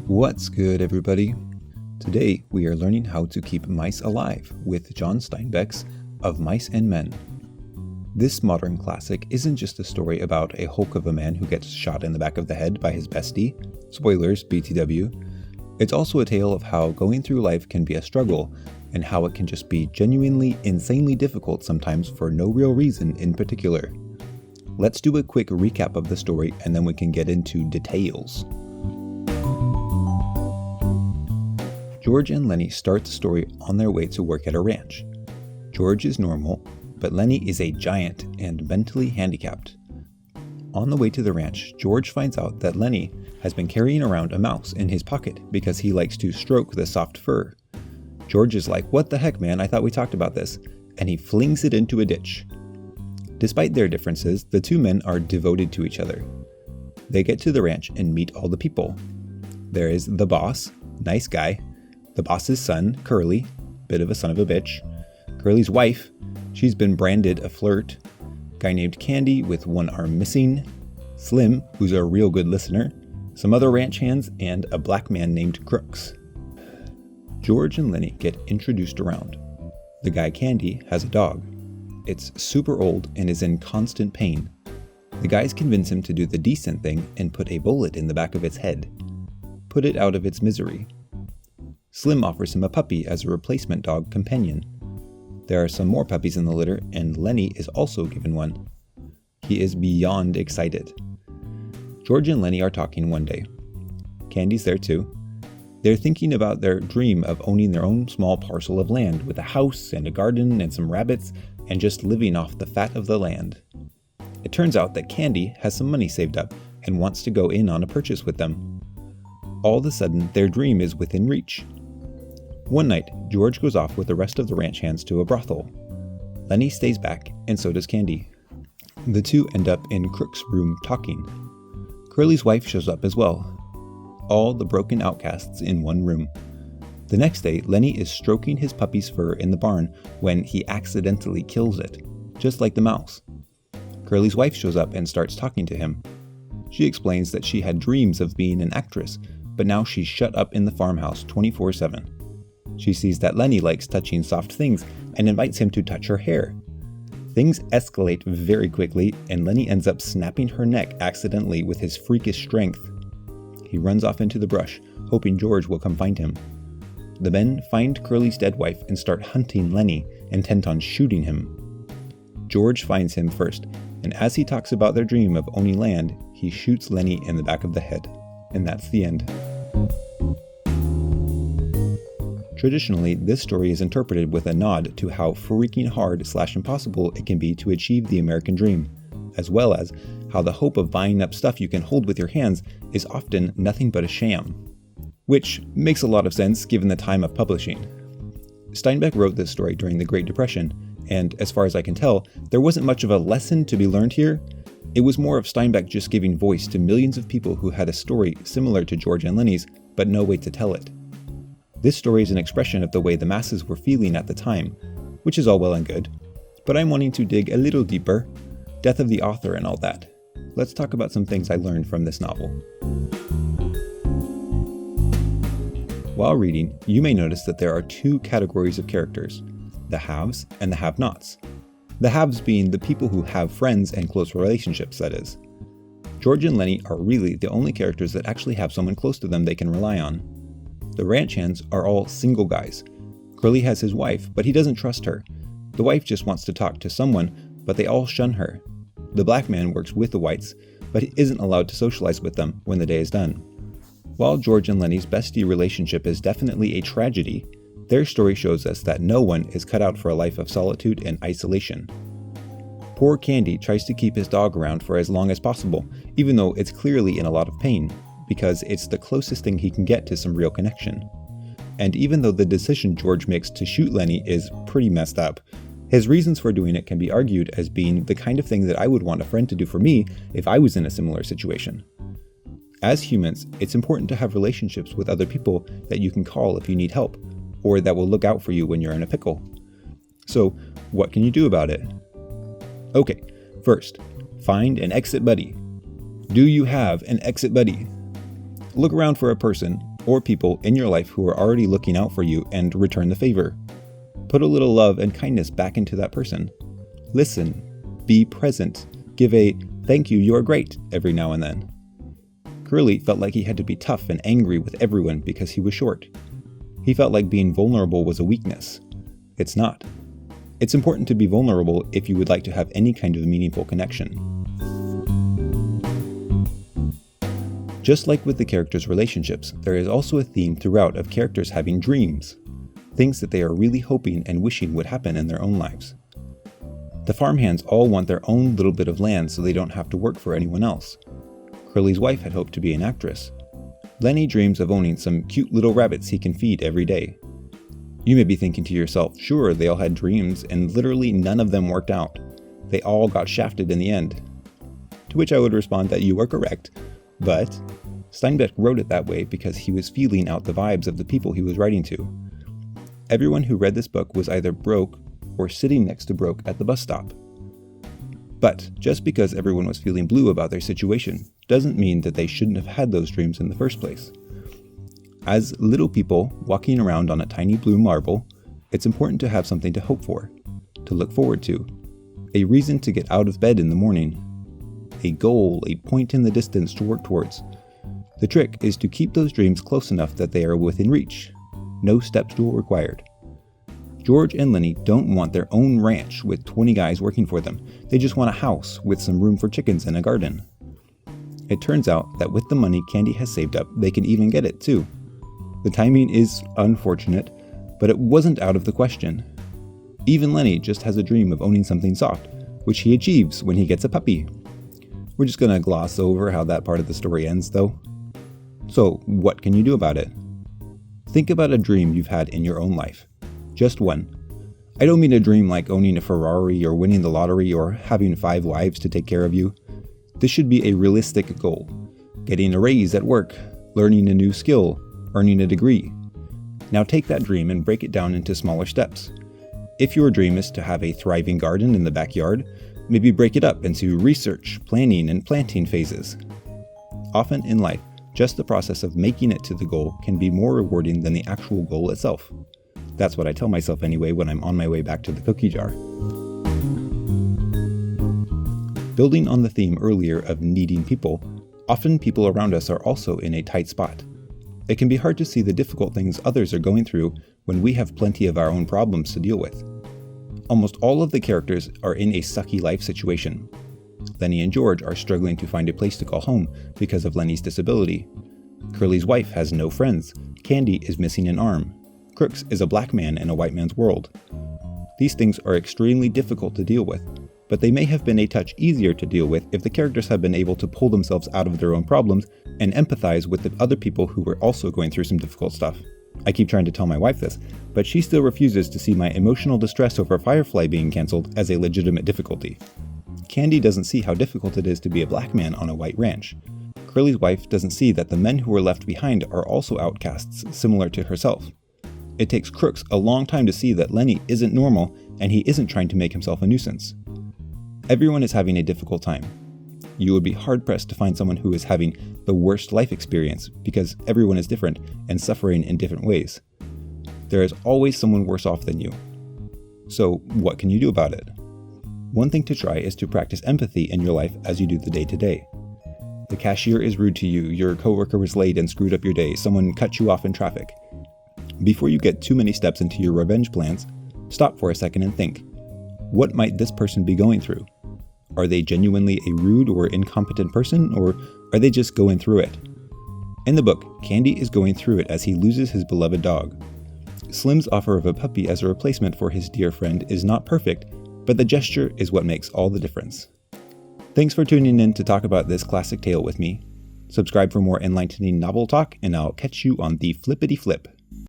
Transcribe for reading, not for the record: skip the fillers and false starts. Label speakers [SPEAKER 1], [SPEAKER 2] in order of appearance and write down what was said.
[SPEAKER 1] What's good, everybody? Today we are learning how to keep mice alive with John Steinbeck's Of Mice and Men. This modern classic isn't just a story about a hulk of a man who gets shot in the back of the head by his bestie. Spoilers, BTW. It's also a tale of how going through life can be a struggle and how it can just be genuinely, insanely difficult sometimes for no real reason in particular. Let's do a quick recap of the story and then we can get into details. George and Lenny start the story on their way to work at a ranch. George is normal, but Lenny is a giant and mentally handicapped. On the way to the ranch, George finds out that Lenny has been carrying around a mouse in his pocket because he likes to stroke the soft fur. George is like, "What the heck, man, I thought we talked about this," and he flings it into a ditch. Despite their differences, the two men are devoted to each other. They get to the ranch and meet all the people. There is the boss, nice guy, the boss's son, Curly, bit of a son of a bitch, Curly's wife, she's been branded a flirt, guy named Candy with one arm missing, Slim, who's a real good listener, some other ranch hands, and a black man named Crooks. George and Lenny get introduced around. The guy Candy has a dog. It's super old and is in constant pain. The guys convince him to do the decent thing and put a bullet in the back of its head. Put it out of its misery. Slim offers him a puppy as a replacement dog companion. There are some more puppies in the litter, and Lenny is also given one. He is beyond excited. George and Lenny are talking one day. Candy's there too. They're thinking about their dream of owning their own small parcel of land with a house and a garden and some rabbits and just living off the fat of the land. It turns out that Candy has some money saved up and wants to go in on a purchase with them. All of a sudden, their dream is within reach. One night, George goes off with the rest of the ranch hands to a brothel. Lenny stays back, and so does Candy. The two end up in Crook's room talking. Curly's wife shows up as well. All the broken outcasts in one room. The next day, Lenny is stroking his puppy's fur in the barn when he accidentally kills it, just like the mouse. Curly's wife shows up and starts talking to him. She explains that she had dreams of being an actress, but now she's shut up in the farmhouse 24/7. She sees that Lenny likes touching soft things and invites him to touch her hair. Things escalate very quickly, and Lenny ends up snapping her neck accidentally with his freakish strength. He runs off into the brush, hoping George will come find him. The men find Curly's dead wife and start hunting Lenny, intent on shooting him. George finds him first, and as he talks about their dream of owning land, he shoots Lenny in the back of the head. And that's the end. Traditionally, this story is interpreted with a nod to how freaking hard/impossible it can be to achieve the American dream, as well as how the hope of buying up stuff you can hold with your hands is often nothing but a sham. Which makes a lot of sense given the time of publishing. Steinbeck wrote this story during the Great Depression, and as far as I can tell, there wasn't much of a lesson to be learned here. It was more of Steinbeck just giving voice to millions of people who had a story similar to George and Lenny's, but no way to tell it. This story is an expression of the way the masses were feeling at the time, which is all well and good, but I'm wanting to dig a little deeper. Death of the author and all that. Let's talk about some things I learned from this novel. While reading, you may notice that there are two categories of characters, the haves and the have-nots. The haves being the people who have friends and close relationships, that is. George and Lenny are really the only characters that actually have someone close to them they can rely on. The ranch hands are all single guys. Curly has his wife, but he doesn't trust her. The wife just wants to talk to someone, but they all shun her. The black man works with the whites, but he isn't allowed to socialize with them when the day is done. While George and Lenny's bestie relationship is definitely a tragedy, their story shows us that no one is cut out for a life of solitude and isolation. Poor Candy tries to keep his dog around for as long as possible, even though it's clearly in a lot of pain, because it's the closest thing he can get to some real connection. And even though the decision George makes to shoot Lenny is pretty messed up, his reasons for doing it can be argued as being the kind of thing that I would want a friend to do for me if I was in a similar situation. As humans, it's important to have relationships with other people that you can call if you need help, or that will look out for you when you're in a pickle. So, what can you do about it? Okay, first, find an exit buddy. Do you have an exit buddy? Look around for a person, or people in your life who are already looking out for you and return the favor. Put a little love and kindness back into that person. Listen, be present, give a "thank you, you're great" every now and then. Curly felt like he had to be tough and angry with everyone because he was short. He felt like being vulnerable was a weakness. It's not. It's important to be vulnerable if you would like to have any kind of meaningful connection. Just like with the characters' relationships, there is also a theme throughout of characters having dreams, things that they are really hoping and wishing would happen in their own lives. The farmhands all want their own little bit of land so they don't have to work for anyone else. Curly's wife had hoped to be an actress. Lenny dreams of owning some cute little rabbits he can feed every day. You may be thinking to yourself, sure, they all had dreams, and literally none of them worked out. They all got shafted in the end. To which I would respond that you are correct, but Steinbeck wrote it that way because he was feeling out the vibes of the people he was writing to. Everyone who read this book was either broke or sitting next to broke at the bus stop. But just because everyone was feeling blue about their situation doesn't mean that they shouldn't have had those dreams in the first place. As little people walking around on a tiny blue marble, it's important to have something to hope for, to look forward to, a reason to get out of bed in the morning, a goal, a point in the distance to work towards. The trick is to keep those dreams close enough that they are within reach. No step stool required. George and Lenny don't want their own ranch with 20 guys working for them. They just want a house with some room for chickens and a garden. It turns out that with the money Candy has saved up, they can even get it too. The timing is unfortunate, but it wasn't out of the question. Even Lenny just has a dream of owning something soft, which he achieves when he gets a puppy. We're just gonna gloss over how that part of the story ends though. So what can you do about it? Think about a dream you've had in your own life. Just one. I don't mean a dream like owning a Ferrari or winning the lottery or having 5 wives to take care of you. This should be a realistic goal. Getting a raise at work, learning a new skill, earning a degree. Now take that dream and break it down into smaller steps. If your dream is to have a thriving garden in the backyard, maybe break it up into research, planning, and planting phases. Often in life, just the process of making it to the goal can be more rewarding than the actual goal itself. That's what I tell myself anyway when I'm on my way back to the cookie jar. Building on the theme earlier of needing people, often people around us are also in a tight spot. It can be hard to see the difficult things others are going through when we have plenty of our own problems to deal with. Almost all of the characters are in a sucky life situation. Lenny and George are struggling to find a place to call home because of Lenny's disability. Curly's wife has no friends. Candy is missing an arm. Crooks is a black man in a white man's world. These things are extremely difficult to deal with, but they may have been a touch easier to deal with if the characters have been able to pull themselves out of their own problems and empathize with the other people who were also going through some difficult stuff. I keep trying to tell my wife this, but she still refuses to see my emotional distress over Firefly being cancelled as a legitimate difficulty. Candy doesn't see how difficult it is to be a black man on a white ranch. Curly's wife doesn't see that the men who were left behind are also outcasts similar to herself. It takes Crooks a long time to see that Lenny isn't normal and he isn't trying to make himself a nuisance. Everyone is having a difficult time. You would be hard-pressed to find someone who is having the worst life experience because everyone is different and suffering in different ways. There is always someone worse off than you. So what can you do about it? One thing to try is to practice empathy in your life as you do the day-to-day. The cashier is rude to you, your coworker was late and screwed up your day, someone cut you off in traffic. Before you get too many steps into your revenge plans, stop for a second and think, what might this person be going through? Are they genuinely a rude or incompetent person, or are they just going through it? In the book, Candy is going through it as he loses his beloved dog. Slim's offer of a puppy as a replacement for his dear friend is not perfect, but the gesture is what makes all the difference. Thanks for tuning in to talk about this classic tale with me. Subscribe for more enlightening novel talk, and I'll catch you on the flippity flip.